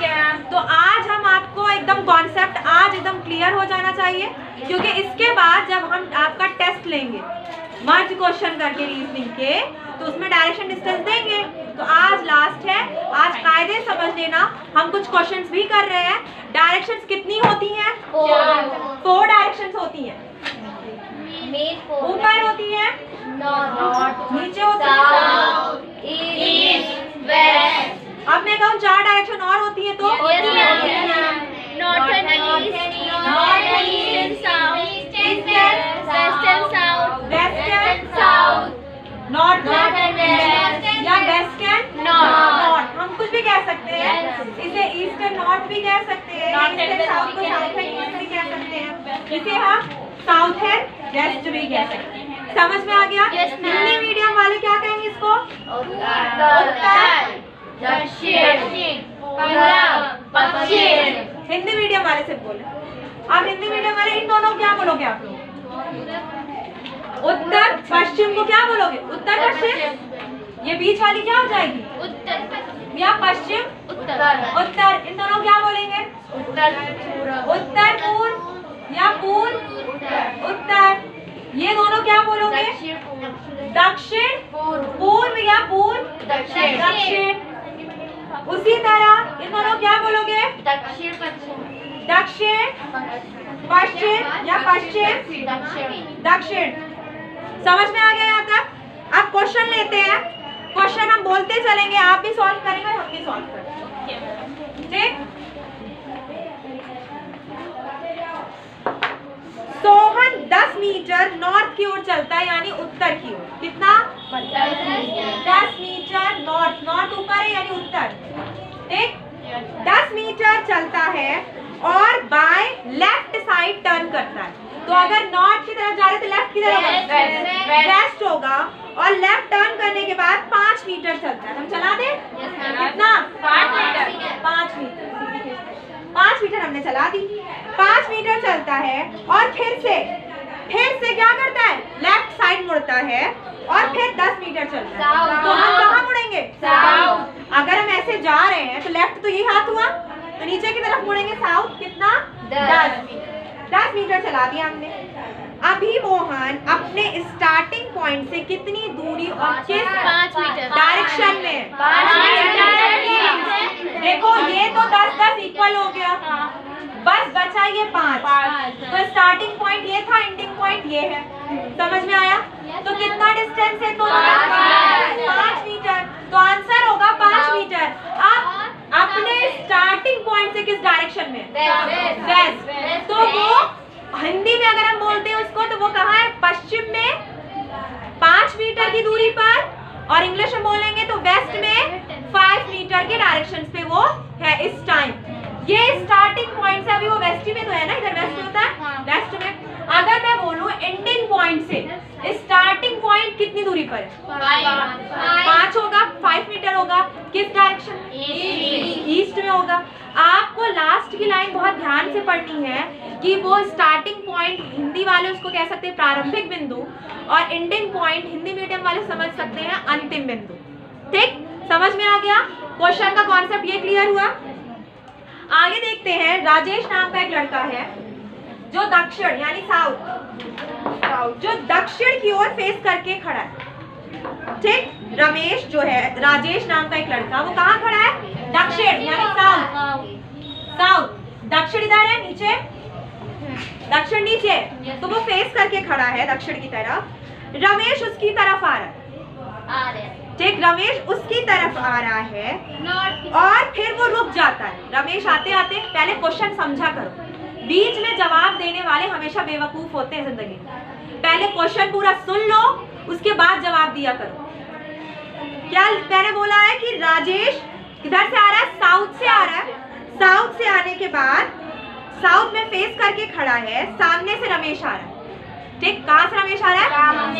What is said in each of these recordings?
तो आज हम आपको एकदम कॉन्सेप्ट आज एकदम क्लियर हो जाना चाहिए, क्योंकि इसके बाद जब हम आपका टेस्ट लेंगे मर्ज क्वेश्चन करके रीजनिंग के, तो उसमें डायरेक्शन डिस्टेंस देंगे। तो आज लास्ट है, आज कायदे समझ लेना। हम कुछ क्वेश्चंस भी कर रहे हैं। डायरेक्शंस कितनी होती हैं? 4 डायरेक्शंस होती हैं। ऊपर होती है, नीचे होती है, अब मैं कहूँ 4 डायरेक्शन और होती है तो north and east, west and south, north या वेस्ट एंड नॉर्थ। हम कुछ भी कह सकते हैं, इसे ईस्ट एंड नॉर्थ भी कह सकते हैं, ईस्ट एंड साउथ को साउथ एंड ईस्ट भी कह सकते हैं, इसे हम साउथ एंड वेस्ट भी कह सकते हैं। समझ में आ गया? हिंदी मीडियम वाले क्या कहेंगे इसको? उत्तर, दक्षिण, पश्चिम। हिंदी मीडियम वाले से बोले। अब हिंदी मीडियम वाले इन दोनों क्या बोलोगे आप लोग? उत्तर पश्चिम को क्या बोलोगे? उत्तर पश्चिम। ये बीच वाली क्या हो जाएगी? उत्तर या पश्चिम उत्तर। इन दोनों क्या बोलेंगे? उत्तर पूर्व या पूर्व उत्तर। ये दोनों क्या बोलोगे? दक्षिण पूर्व या पूर्व दक्षिण। उसी तरह इन दोनों क्या बोलोगे? दक्षिण पश्चिम या पश्चिम दक्षिण। समझ में आ गया यहाँ तक? अब क्वेश्चन लेते हैं। क्वेश्चन हम बोलते चलेंगे, आप भी सॉल्व करेंगे और हम भी सॉल्व करेंगे, ठीक? सोहन 10 मीटर नॉर्थ की ओर चलता है, यानी उत्तर की ओर। कितना? 10 मीटर नॉर्थ। नॉर्थ ऊपर है यानी उत्तर, ठीक? 10 मीटर चलता है और बाय लेफ्ट साइड टर्न करता है। तो अगर नॉर्थ की तरफ जा रहे तो लेफ्ट की तरफ वेस्ट होगा, और लेफ्ट टर्न करने के बाद 5 मीटर चलता है। हम चला दें? कितना? 5 मीटर। 5 मीटर हमने चला दी। 5 मीटर चलता है और फिर से क्या करता है? लेफ्ट साइड मुड़ता है और फिर 10 मीटर चलता है। तो हम कहाँ मुड़ेंगे? साउथ। अगर हम ऐसे जा रहे हैं तो लेफ्ट तो ये हाथ हुआ, तो नीचे की तरफ मुड़ेंगे साउथ। कितना? 10 मीटर चला दिया हमने। अभी मोहन अपने स्टार्टिंग पॉइंट से कितनी दूरी और किस 5 मीटर डायरेक्शन में? 5 मीटर। देखो ये तो 10-10 इक्वल हो गया, बस बचा ये 5। तो स्टार्टिंग पॉइंट ये था, एंडिंग पॉइंट ये है। समझ में आया? तो कितना डिस्टेंस है? तो 5 मीटर। तो आंसर होगा 5 मीटर। अब अपने स्टार्टिंग पॉइंट से किस डायरेक्शन में? वेस्ट। तो वो हिंदी में अगर हम बोलते हैं उसको, तो वो कहाँ है? पश्चिम में 5 मीटर की दूरी पर, और इंग्लिश में बोलेंगे तो वेस्ट में 5 मीटर के डायरेक्शन पे वो है इस टाइम। ये स्टार्टिंग पॉइंट से, अभी वो वेस्ट में तो है ना, इधर वेस्ट होता है, वेस्ट में। अगर मैं बोलूं एंडिंग पॉइंट से स्टार्टिंग पॉइंट कितनी दूरी पर है? 5 होगा, 5 मीटर होगा। किस डायरेक्शन में? ईस्ट में होगा। आपको लास्ट की लाइन बहुत ध्यान से पढ़नी है कि वो स्टार्टिंग पॉइंट हिंदी वाले उसको कह सकते हैं प्रारंभिक बिंदु, और एंडिंग पॉइंट हिंदी मीडियम वाले समझ सकते हैं अंतिम बिंदु, ठीक? समझ में आ गया? क्वेश्चन का कॉन्सेप्ट ये क्लियर हुआ? आगे देखते हैं। राजेश नाम का एक लड़का है जो दक्षिण यानी साउथ, जो दक्षिण की ओर फेस करके खड़ा है, ठीक? रमेश जो है, राजेश नाम का एक लड़का, वो कहाँ खड़ा है? दक्षिण यानी साउथ। दक्षिण इधर है, नीचे दक्षिण नीचे, तो वो फेस करके खड़ा है दक्षिण की तरफ। रमेश उसकी तरफ आ रहा है, ठीक? रमेश उसकी तरफ आ रहा है और फिर वो रुक जाता है। रमेश आते आते, पहले क्वेश्चन समझा करो, बीच में जवाब देने वाले हमेशा बेवकूफ होते हैं जिंदगी में। पहले क्वेश्चन पूरा सुन लो, उसके बाद जवाब दिया करो। क्या मैंने बोला है कि राजेश किधर से आ रहा है? साउथ से आ रहा है। साउथ से आने के बाद साउथ में फेस करके खड़ा है, सामने से रमेश आ रहा है, ठीक? कहाँ से रमेश आ रहा है?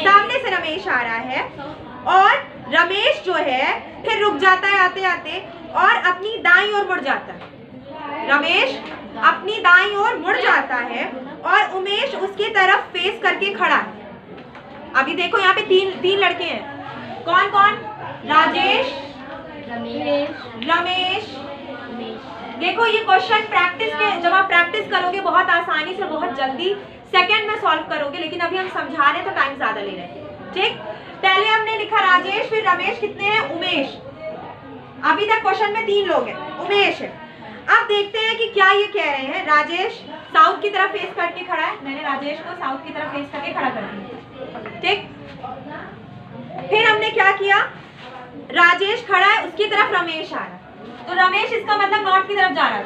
सामने से रमेश आ रहा है, और रमेश जो है फिर रुक जाता है आते आते और अपनी दाईं ओर मुड़ जाता है। रमेश अपनी दाईं ओर मुड़ जाता है और उमेश उसकी तरफ फेस करके खड़ा है। अभी देखो यहाँ पे तीन लड़के हैं। कौन कौन? राजेश, रमेश देखो ये क्वेश्चन प्रैक्टिस के, जब आप प्रैक्टिस करोगे बहुत आसानी से बहुत जल्दी सेकंड में सॉल्व करोगे, लेकिन अभी हम समझा रहे हैं तो टाइम ज्यादा ले रहे हैं। ठीक, पहले हमने लिखा राजेश, फिर रमेश, कितने हैं? उमेश। अभी तक क्वेश्चन में 3 लोग हैं, उमेश है। अब देखते हैं कि क्या ये कह रहे हैं। राजेश साउथ की तरफ फेस करके खड़ा है, मैंने राजेश को साउथ की तरफ फेस करके खड़ा कर दिया। ठीक, फिर हमने क्या किया, राजेश खड़ा है, उसकी तरफ रमेश आ रहा है, तो रमेश इसका मतलब नॉर्थ की तरफ जा रहा है।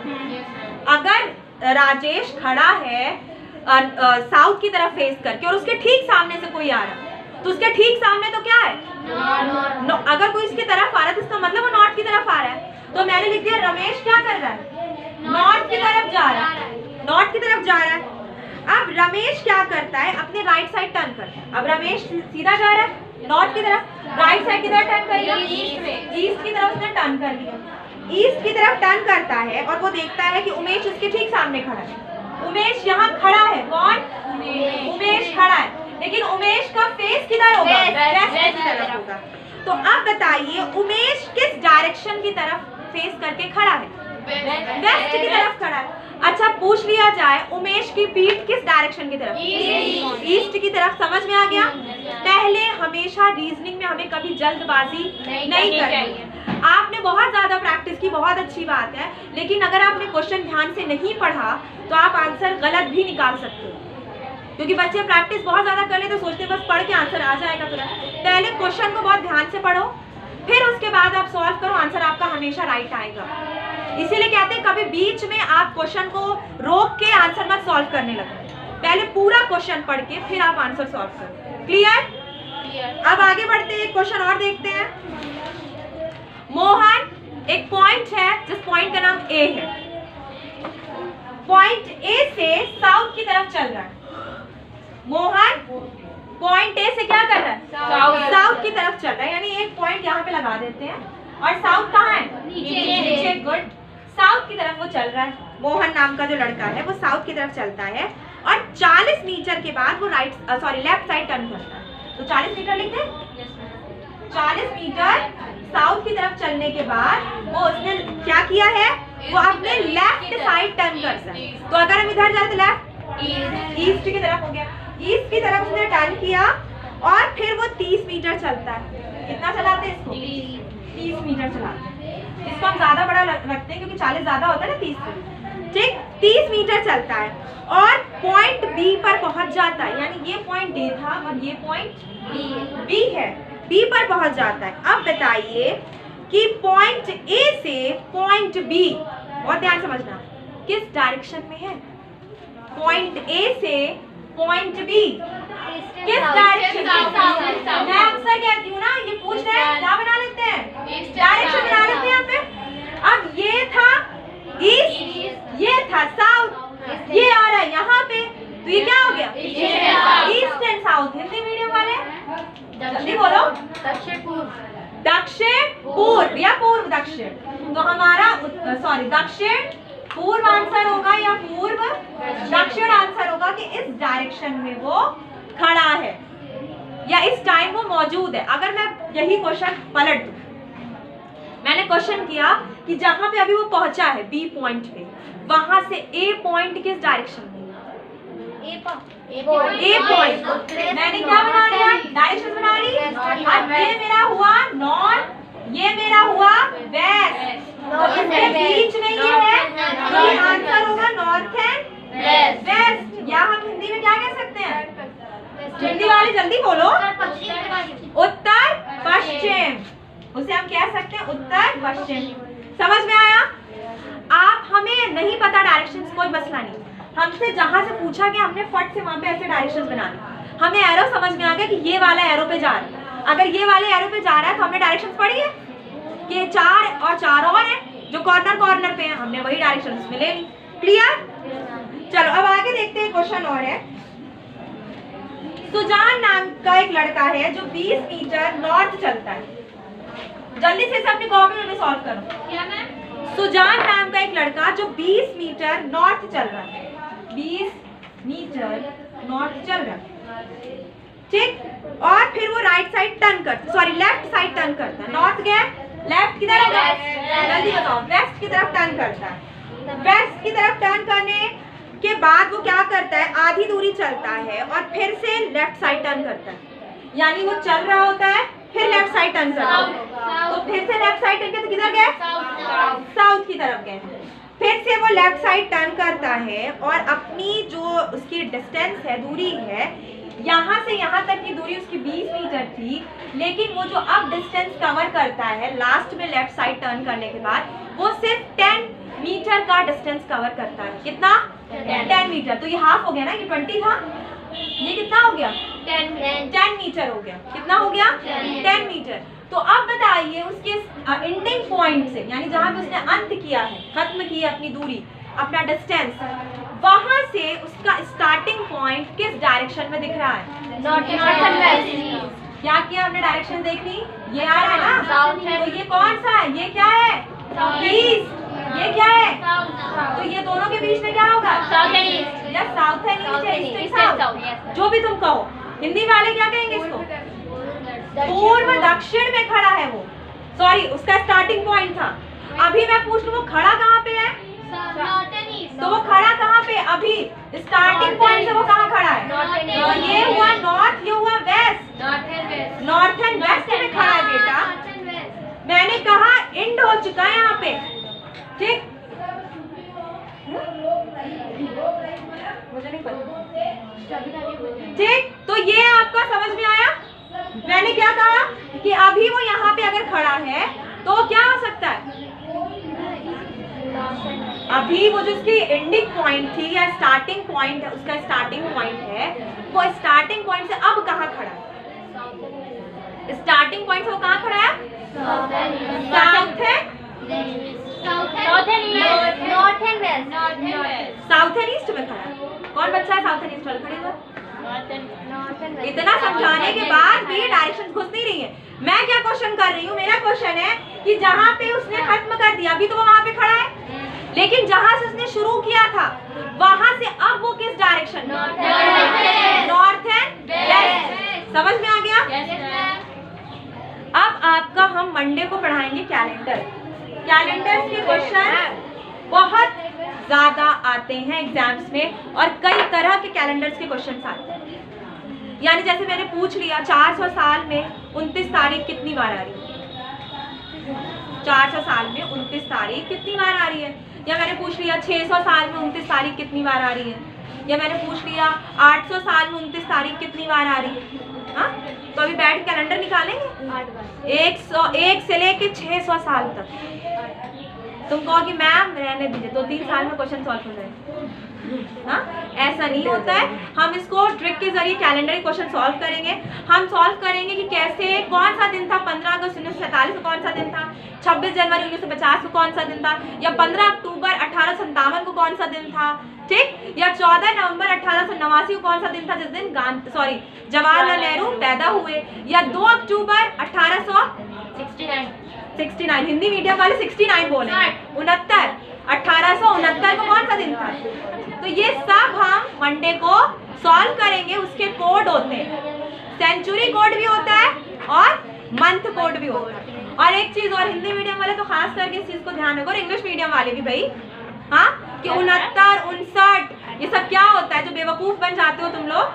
अगर राजेश खड़ा है साउथ की तरफ फेस करके और उसके ठीक सामने से कोई आ रहा है, तो उसके ठीक सामने तो क्या है? अगर कोई इसकी तरफ आ रहा है तो इसका मतलब वो नॉर्थ की तरफ आ रहा है। तो मैंने लिख दिया रमेश क्या कर रहा है? नॉर्थ की तरफ जा रहा है, नॉर्थ की तरफ जा रहा है। अब रमेश क्या करता है? अपने राइट साइड टर्न करता है। अब रमेश सीधा जा रहा है नॉर्थ की तरफ, राइट साइड की तरफ टर्न कर लिया, ईस्ट की तरफ उसने टर्न कर लिया। ईस्ट की तरफ टर्न करता है और वो देखता है कि उमेश उसके ठीक सामने खड़ा है। उमेश यहाँ खड़ा है, कौन? उमेश खड़ा है, लेकिन उमेश का फेस किधर होगा? वेस्ट की तरफ होगा। तो अब बताइए उमेश किस डायरेक्शन की तरफ फेस करके खड़ा है? वेस्ट की तरफ खड़ा है। अच्छा, पूछ लिया जाए उमेश की पीठ किस डायरेक्शन की तरफ? ईस्ट की तरफ। समझ में आ गया? पहले हमेशा रीजनिंग में हमें कभी जल्दबाजी नहीं करनी। आपने बहुत ज्यादा प्रैक्टिस की, बहुत अच्छी बात है, लेकिन अगर आपने क्वेश्चन ध्यान से नहीं पढ़ा तो आप आंसर गलत भी निकाल सकते हो, क्योंकि बच्चे प्रैक्टिस बहुत ज्यादा कर ले तो सोचते बस पढ़ के आंसर आ जाएगा तुरंत। पहले क्वेश्चन को बहुत ध्यान से पढ़ो, फिर उसके बाद आप सॉल्व करो, आंसर आपका हमेशा राइट आएगा। इसीलिए कहते हैं कभी बीच में आप क्वेश्चन को रोक के आंसर मत सॉल्व करने लगो, पहले पूरा क्वेश्चन पढ़ के फिर आप आंसर सॉल्व करो। क्लियर? अब आगे बढ़ते हैं, एक क्वेश्चन और देखते हैं। मोहन, एक पॉइंट है जिस पॉइंट का नाम ए है, पॉइंट ए से साउथ की तरफ चल रहा है। मोहन पॉइंट ए से क्या कर रहा है? साउथ की तरफ चल रहा है, यानी एक पॉइंट यहाँ पे लगा देते हैं। और साउथ कहाँ है? नीचे। गुड, साउथ की तरफ वो चल रहा है। मोहन नाम का जो लड़का है वो साउथ की तरफ चलता है और 40 मीटर के बाद वो लेफ्ट साइड टर्न करता है। तो 40 मीटर लिखते हैं, 40 मीटर साउथ की तरफ चलने के बाद वो उसने क्या किया है? वो अपने लेफ्ट साइड टर्न करता है। तो अगर हम इधर जाए तो लेफ्ट, ईस्ट की तरफ हो गया। ईस्ट की तरफ उसने टर्न किया और फिर वो 30 मीटर चलता है। कितना चलाते हैं इसको? 30 मीटर चलाते हैं। इसको हम ज्यादा बड़ा रखते हैं क्योंकि 40 ज्यादा होता है ना 30 से। ठीक, 30 मीटर चलता है और पॉइंट बी पर पहुंच जाता है, यानी ये पॉइंट ए था और ये पॉइंट बी है, बी पर पहुंच जाता है। अब बताइए कि पॉइंट ए से पॉइंट बी, बहुत ध्यान समझना, किस डायरेक्शन में है? पॉइंट ए से पॉइंट बी किस डायरेक्शन में? मैं अक्सर कहती हूँ ना, ये पूछ रहे हैं क्या बना लेते हैं? डायरेक्शन बना लेते हैं यहाँ पे। अब ये था ईस्ट, ये था साउथ, ये आ रहा है यहाँ पे, तो ये क्या हो गया? East and south. Hindi medium वाले जल्दी बोलो। दक्षिण पूर्व या पूर्व दक्षिण। तो हमारा दक्षिण पूर्व आंसर होगा या पूर्व दक्षिण आंसर होगा कि इस डायरेक्शन में वो खड़ा है या इस टाइम वो मौजूद है। अगर मैं यही क्वेश्चन पलट दूं, मैंने क्वेश्चन किया कि जहां पे अभी वो पहुंचा है बी पॉइंट पे, वहां से ए पॉइंट किस डायरेक्शन में? ए पॉइंट। मैंने क्या बना लिया? डायरेक्शन बना ली। अब ये मेरा हुआ नॉर्थ, ये मेरा हुआ वेस्ट, तो इसके बीच में ये है, तो आंसर होगा नॉर्थ एंड वेस्ट। या हम हिंदी में क्या कह सकते हैं? हिंदी वाले जल्दी बोलो। उत्तर पश्चिम, उसे हम कह सकते हैं उत्तर पश्चिम। समझ में आया? आप हमें नहीं पता डायरेक्शंस, कोई मसला नहीं, हमसे जहां से पूछा गया हमने फट से वहां पे ऐसे डायरेक्शंस बना ली। हमें एरो समझ में आ गया कि ये वाला एरो पे जा रहा है। अगर ये वाले एरो पे जा रहा है तो हमने डायरेक्शंस पढ़ी है कि 4 और 4 और है जो कॉर्नर पे है, हमने वही डायरेक्शन उसमें ले ली। क्लियर? चलो अब आगे देखते हैं, क्वेश्चन और है। सुजान नाम का एक लड़का है जो 20 मीटर नॉर्थ चलता है। जल्दी से अपनी कॉपी में सॉल्व करो। क्या मैम? सुजान नाम का एक लड़का जो 20 मीटर नॉर्थ चल रहा है, 20 मीटर नॉर्थ चल रहा है, ठीक, और फिर वो राइट साइड टर्न करता, लेफ्ट साइड टर्न करता है। नॉर्थ गया, लेफ्ट की तरफ, जल्दी बताओ, वेस्ट की तरफ टर्न करता है। वेस्ट की तरफ टर्न करने के बाद वो क्या करता है, आधी दूरी चलता है और फिर से लेफ्ट साइड टर्न करता है। यानी वो चल रहा होता है, फिर लेफ्ट साइड टर्न करता है, तो फिर से लेफ्ट साइड टर्न करके किधर गए, साउथ की तरफ गए। फिर से वो लेफ्ट साइड टर्न करता है और अपनी जो उसकी डिस्टेंस है, दूरी है, यहाँ से यहाँ तक की दूरी उसकी 20 मीटर थी, लेकिन वो जो अब डिस्टेंस कवर करता है लास्ट में लेफ्ट साइड टर्न करने के बाद, वो सिर्फ 10 मीटर का डिस्टेंस कवर करता है। कितना? 10 मीटर। तो ये हाफ हो गया ना, ये 20 था, ये कितना हो गया, 10 मीटर हो गया। कितना हो गया, 10 मीटर। तो अब बताइए उसके एंडिंग पॉइंट से, यानी जहाँ पे उसने अंत किया है, खत्म की है अपनी दूरी, अपना डिस्टेंस, वहां से उसका स्टार्टिंग पॉइंट किस डायरेक्शन में दिख रहा है, नॉर्थ एंड वेस्ट। क्या किया हमने, डायरेक्शन देख ली, ये आ रहा है ना, तो ये कौन सा है, ये क्या है, ईस्ट, ये क्या है, तो ये दोनों के बीच में क्या होगा, साउथ एंड ईस्ट, या साउथ एंड ईस्ट या ईस्ट एंड साउथ, जो भी तुम कहो। हिंदी वाले क्या कहेंगे इसको, पूर्व दक्षिण में खड़ा है वो, सॉरी उसका स्टार्टिंग पॉइंट था। अभी मैं पूछ लूं वो खड़ा कहाँ पे है, नॉर्थ एंड ईस्ट, तो वो खड़ा कहाँ पे, अभी स्टार्टिंग पॉइंट से वो कहाँ खड़ा है, तो ये हुआ नॉर्थ, ये हुआ वेस्ट, नॉर्थ एंड वेस्ट में खड़ा है बेटा। मैंने कहा एंड हो चुका है यहाँ पे, ठीक, मुझे नहीं पता, ठीक। तो ये आपका समझ में आया, मैंने क्या कहा कि अभी वो यहाँ पे अगर खड़ा है तो क्या हो सकता है, अभी वो जो उसकी एंडिंग पॉइंट थी या स्टार्टिंग पॉइंट है, उसका स्टार्टिंग पॉइंट है, वो स्टार्टिंग पॉइंट से अब कहाँ खड़ा है, स्टार्टिंग पॉइंट से वो कहाँ खड़ा है, साउथ है, north and west, south and east में खड़ा है। कौन बच्चा है साउथ एंड ईस्ट वाला, खड़े हुआ। इतना समझाने के बाद भी डायरेक्शन घुस नहीं रही है। मैं क्या क्वेश्चन कर रही हूँ, मेरा क्वेश्चन है कि जहाँ पे उसने खत्म कर दिया, अभी तो वो वहाँ पे खड़ा है, लेकिन जहाँ से उसने शुरू किया था वहाँ से अब वो किस डायरेक्शन में, नॉर्थ एंड वेस्ट। समझ में आ गया। अब आपका हम मंडे को पढ़ाएंगे कैलेंडर। कैलेंडर के क्वेश्चन बहुत ज्यादा आते हैं एग्जाम्स में और कई तरह के कैलेंडर्स के क्वेश्चंस आते हैं। यानी जैसे मैंने पूछ लिया 400 साल में 29 तारीख कितनी बार आ रही है, 400 साल में 29 तारीख कितनी बार आ रही है, या मैंने पूछ लिया 600 साल में 29 तारीख कितनी बार आ रही है, या मैंने पूछ लिया 800 साल में 29 तारीख कितनी बार आ रही है। हाँ, तो अभी बैठ के कैलेंडर निकालेंगे 101 से लेके 600 साल तक। तुम कहो कि मैम रहने दीजिए, 2-3 साल में क्वेश्चन सॉल्व हो जाए। हाँ, ऐसा नहीं होता है। हम इसको ट्रिक के जरिए कैलेंडर के क्वेश्चन सॉल्व करेंगे। हम सॉल्व करेंगे कि कैसे, कौन सा दिन था 15 अगस्त 1947 को, कौन सा दिन था 26 जनवरी 1950 को, कौन सा दिन था, या 15 अक्टूबर 1857 को कौन सा दिन था, ठीक, या 14 नवंबर 1889 को कौन सा दिन था जिस दिन जवाहरलाल नेहरू पैदा हुए, या 2 अक्टूबर 1869, हिंदी मीडियम वाले 69 बोले, 1869 को कौन सा दिन था। तो ये सब हम मंडे को सॉल्व करेंगे। उसके कोड होते हैं, सेंचुरी कोड भी होता है और मंथ कोड भी होता है। और एक चीज और, हिंदी मीडियम वाले तो खास करके इस चीज को ध्यान रखो, और इंग्लिश मीडियम वाले भी भाई, हाँ, कि 69, 59 ये सब क्या होता है, जो बेवकूफ बन जाते हो तुम लोग।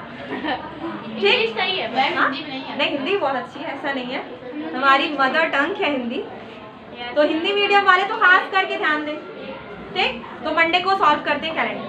ठीक, सही है, हाँ? नहीं, हिंदी बहुत अच्छी है, ऐसा नहीं है, हमारी मदर टंग है हिंदी, तो हिंदी मीडियम वाले तो खास करके ध्यान दें। ठीक, तो मंडे को सॉल्व करते हैं कैलेंडर।